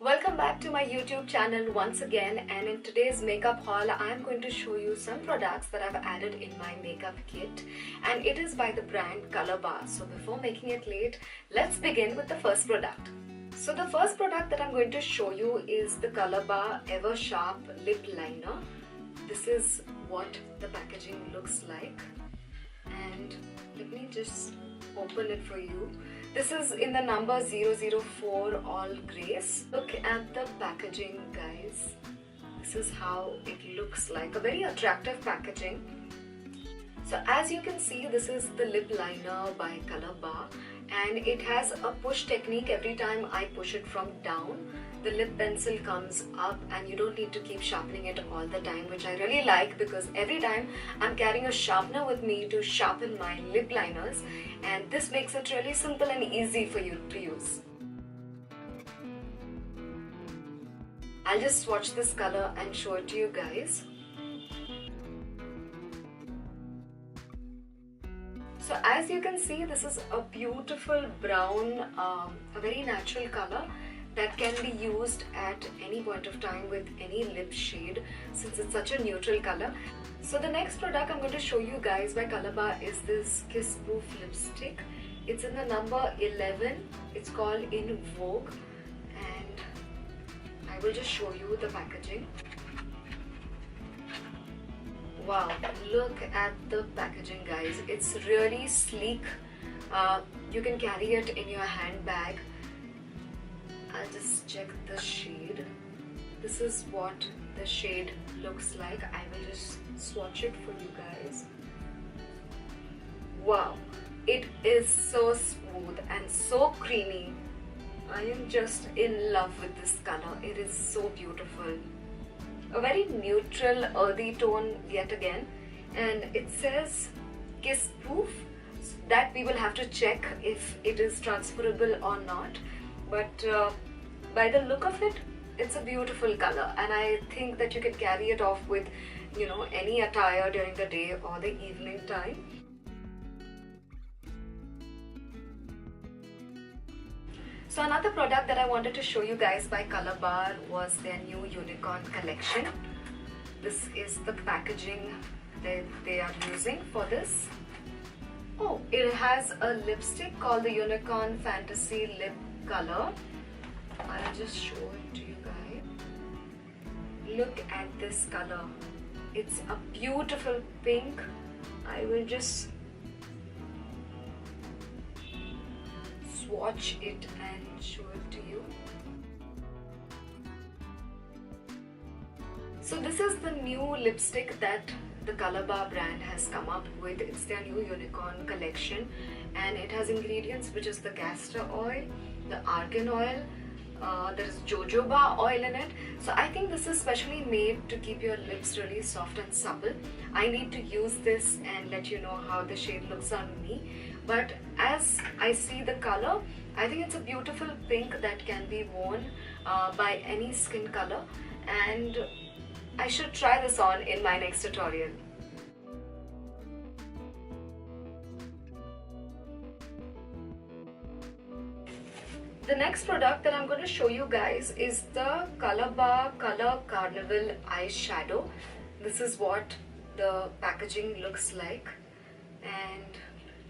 Welcome back to my YouTube channel once again, and in today's makeup haul I am going to show you some products that I've added in my makeup kit, and it is by the brand COLORBAR. So before making it late, let's begin with the first product. So the first product that I'm going to show you is the COLORBAR Ever Sharp Lip Liner. This is what the packaging looks like, and let me just open it for you. This is in the number 004 All Grace. Look at the packaging, guys. This is how it looks like, a very attractive packaging. So as you can see, this is the lip liner by COLORBAR, and it has a push technique. Every time I push it from down, the lip pencil comes up and you don't need to keep sharpening it all the time, which I really like because every time I'm carrying a sharpener with me to sharpen my lip liners, and this makes it really simple and easy for you to use. I'll just swatch this color and show it to you guys. So as you can see, this is a beautiful brown, a very natural color that can be used at any point of time with any lip shade since it's such a neutral color. So the next product I'm going to show you guys by COLORBAR is this Kiss Proof lipstick. It's in the number 11. It's called In Vogue, and I will just show you the packaging. Wow, look at the packaging, guys. It's really sleek. You can carry it in your handbag. I'll just check the shade. This is what the shade looks like. I will just swatch it for you guys. Wow, it is so smooth and so creamy. I am just in love with this color. It is so beautiful. A very neutral earthy tone yet again, and it says kiss proof. That we will have to check if it is transferable or not, but by the look of it, it's a beautiful color, and I think that you can carry it off with any attire during the day or the evening time. So another product that I wanted to show you guys by COLORBAR was their new Unicorn collection. This is the packaging that they are using for this. Oh, it has a lipstick called the Unicorn Fantasy Lip Color. I'll just show it to you guys. Look at this color. It's a beautiful pink. I will just swatch it and show it to you. So this is the new lipstick that the COLORBAR brand has come up with. It's their new Unicorn collection, and it has ingredients which is the castor oil, the argan oil, there is jojoba oil in it. So I think this is specially made to keep your lips really soft and supple. I need to use this and let you know how the shade looks on me. But as I see the color, I think it's a beautiful pink that can be worn by any skin color, and I should try this on in my next tutorial. The next product that I'm going to show you guys is the COLORBAR Color Carnival Eyeshadow. This is what the packaging looks like, and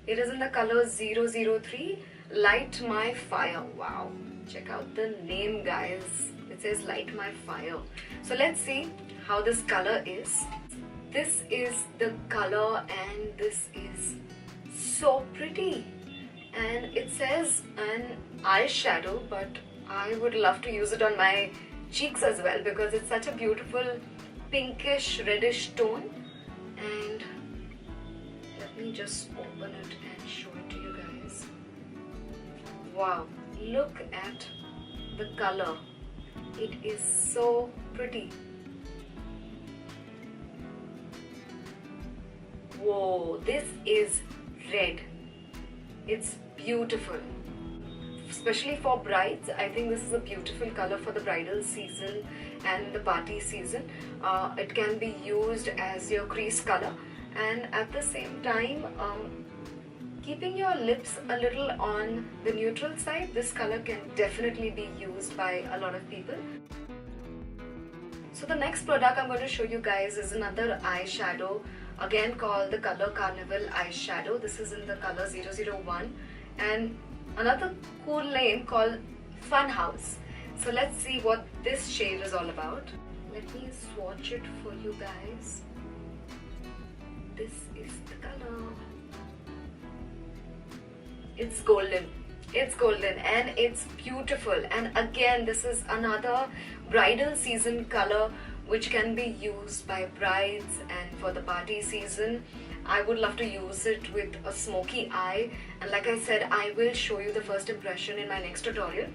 it is in the color 003 Light My Fire. Wow, check out the name, guys. It says Light My Fire. So let's see how this color is. This is the color, and this is so pretty. And it says an eyeshadow, but I would love to use it on my cheeks as well because it's such a beautiful pinkish reddish tone. And let me just open it and show it to you guys. Wow, look at the color. It is so pretty. Whoa, this is red. It's beautiful, especially for brides. I think this is a beautiful color for the bridal season and the party season. It can be used as your crease color, and at the same time keeping your lips a little on the neutral side, this color can definitely be used by a lot of people. So the next product I'm going to show you guys is another eyeshadow, again called the color Carnival eyeshadow. This is in the color 001 and another cool name called Fun House. So let's see what this shade is all about. Let me swatch it for you guys. This is the color. It's golden. It's golden and it's beautiful. And again, this is another bridal season color which can be used by brides and for the party season. I would love to use it with a smoky eye, and like I said, I will show you the first impression in my next tutorial.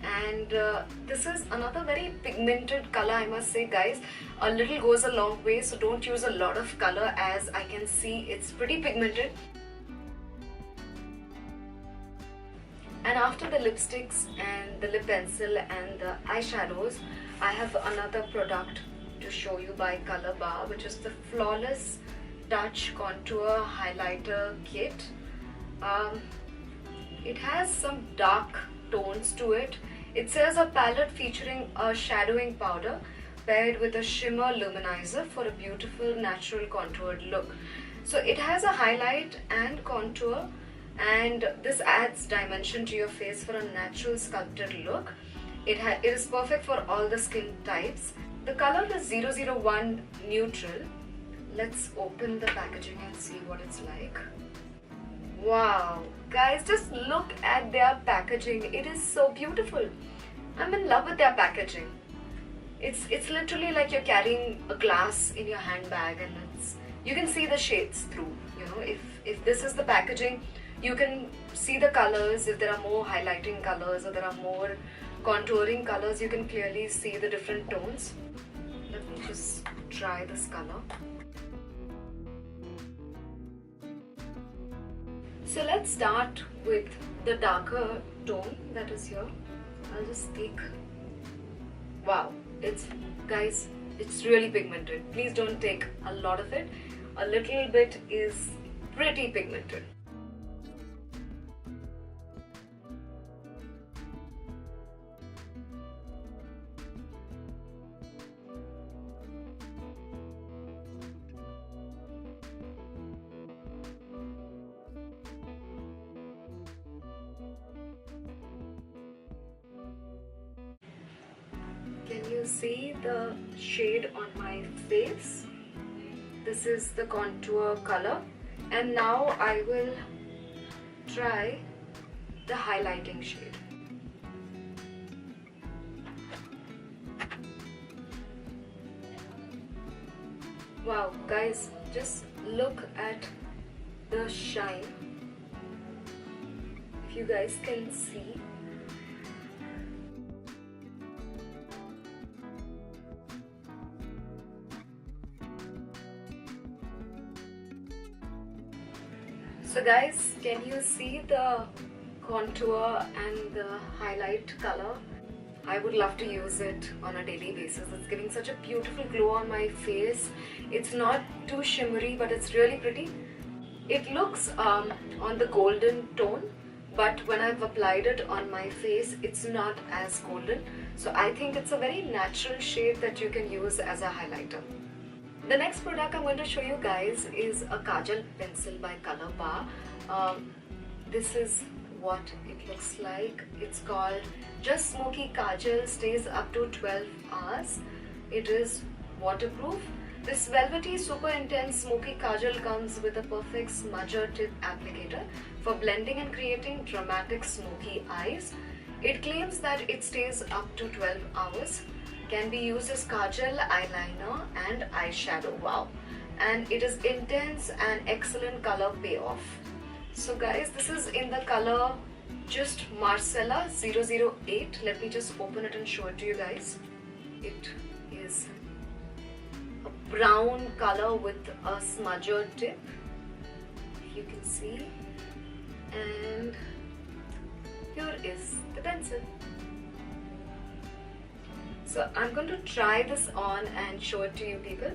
And this is another very pigmented color, I must say guys. A little goes a long way, so don't use a lot of color. As I can see, it's pretty pigmented. And after the lipsticks and the lip pencil and the eyeshadows, I have another product to show you by COLORBAR, which is the Flawless Touch Contour Highlighter Kit. It has some dark tones to it. It says a palette featuring a shadowing powder paired with a shimmer luminizer for a beautiful natural contoured look. So it has a highlight and contour, and this adds dimension to your face for a natural sculpted look. It is perfect for all the skin types. The color is 001 Neutral. Let's open the packaging and see what it's like. Wow, guys, just look at their packaging. It is so beautiful. I'm in love with their packaging. It's literally like you're carrying a glass in your handbag, and you can see the shades through. You know, if this is the packaging, you can see the colors. If there are more highlighting colors or there are more contouring colors, you can clearly see the different tones. Let me just try this color. So let's start with the darker tone that is here. I'll just take. Wow, guys, it's really pigmented. Please don't take a lot of it. A little bit is pretty pigmented. Can you see the shade on my face? This is the contour color, and now I will try the highlighting shade. Wow, guys, just look at the shine. If you guys can see. So guys, can you see the contour and the highlight color? I would love to use it on a daily basis. It's giving such a beautiful glow on my face. It's not too shimmery, but it's really pretty. It looks on the golden tone, but when I've applied it on my face, it's not as golden. So I think it's a very natural shade that you can use as a highlighter. The next product I'm going to show you guys is a Kajal pencil by COLORBAR. This is what it looks like. It's called Just Smoky Kajal, stays up to 12 hours. It is waterproof. This velvety super intense smoky kajal comes with a perfect smudger tip applicator for blending and creating dramatic smoky eyes. It claims that it stays up to 12 hours. Can be used as kajal, eyeliner and eyeshadow. Wow. And it is intense and excellent color payoff. So guys, this is in the color just Marcella 008. Let me just open it and show it to you guys. It is a brown color with a smudger tip, if you can see. And here is the pencil. So I'm going to try this on and show it to you people.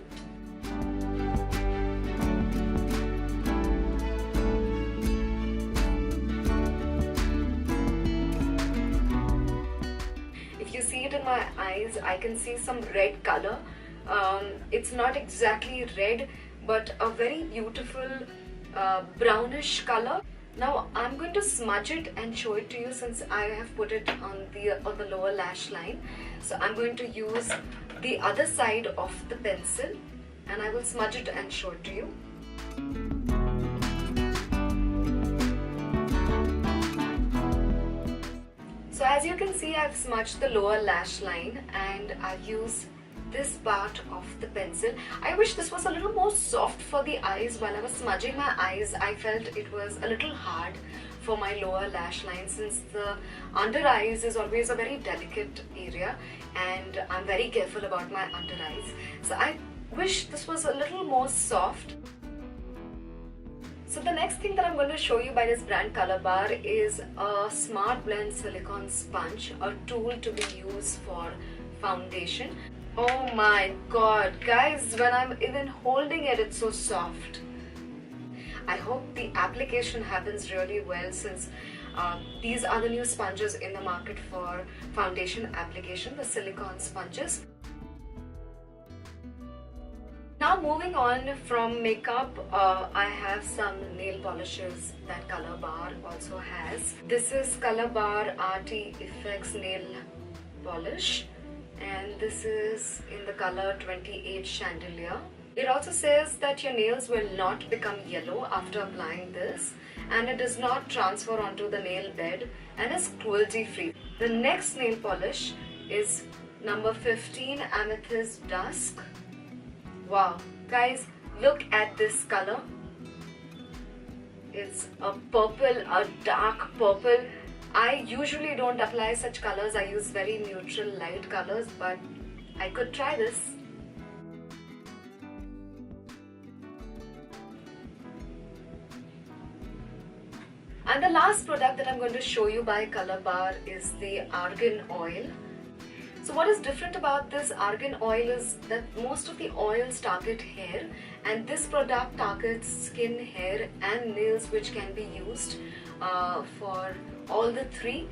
in my eyes, I can see some red color. It's not exactly red, but a very beautiful brownish color. Now I'm going to smudge it and show it to you, since I have put it on the lower lash line. So I'm going to use the other side of the pencil and I will smudge it and show it to you. So as you can see, I've smudged the lower lash line and I've used this part of the pencil. I wish this was a little more soft for the eyes. While I was smudging my eyes, I felt it was a little hard for my lower lash line, since the under eyes is always a very delicate area and I'm very careful about my under eyes. So I wish this was a little more soft. So the next thing that I'm going to show you by this brand Calabar is a Smart Blend Silicone Sponge, a tool to be used for foundation. Oh my god, guys, when I'm even holding it, it's so soft. I hope the application happens really well, since these are the new sponges in the market for foundation application, the silicone sponges. Now moving on from makeup, I have some nail polishes that Colourbar also has. This is Colourbar RT Effects Nail Polish, and this is in the color 28 Chandelier. It also says that your nails will not become yellow after applying this, and it does not transfer onto the nail bed and is cruelty free. The next nail polish is number 15 Amethyst Dusk. Wow, guys, look at this color. It's a purple, a dark purple. I usually don't apply such colors. I use very neutral light colors, but I could try this. And the last product that I'm going to show you by Calabar is the Argan oil. So what is different about this Argan oil is that most of the oils target hair, and this product targets skin, hair and nails, which can be used for all the three,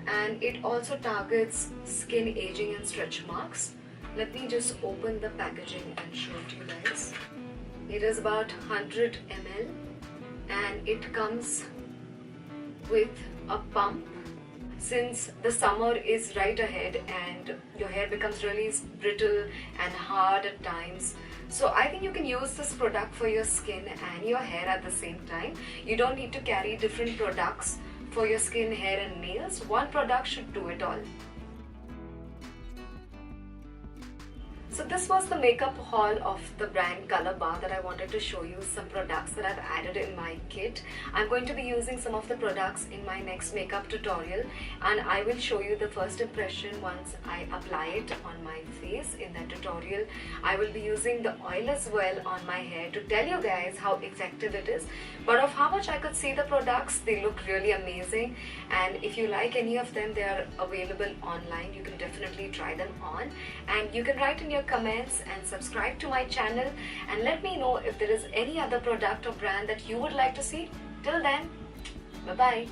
and it also targets skin aging and stretch marks. Let me just open the packaging and show it to you guys. It is about 100 ml and it comes with a pump. Since the summer is right ahead and your hair becomes really brittle and hard at times, so I think you can use this product for your skin and your hair at the same time. You don't need to carry different products for your skin, hair and nails. One product should do it all. So this was the makeup haul of the brand Calabar that I wanted to show you some products that I've added in my kit. I'm going to be using some of the products in my next makeup tutorial, and I will show you the first impression once I apply it on my face in that tutorial. I will be using the oil as well on my hair to tell you guys how effective it is. But of how much I could see the products, they look really amazing, and if you like any of them, they are available online. You can definitely try them on, and you can write in your comments and subscribe to my channel and let me know if there is any other product or brand that you would like to see. Till then, bye bye.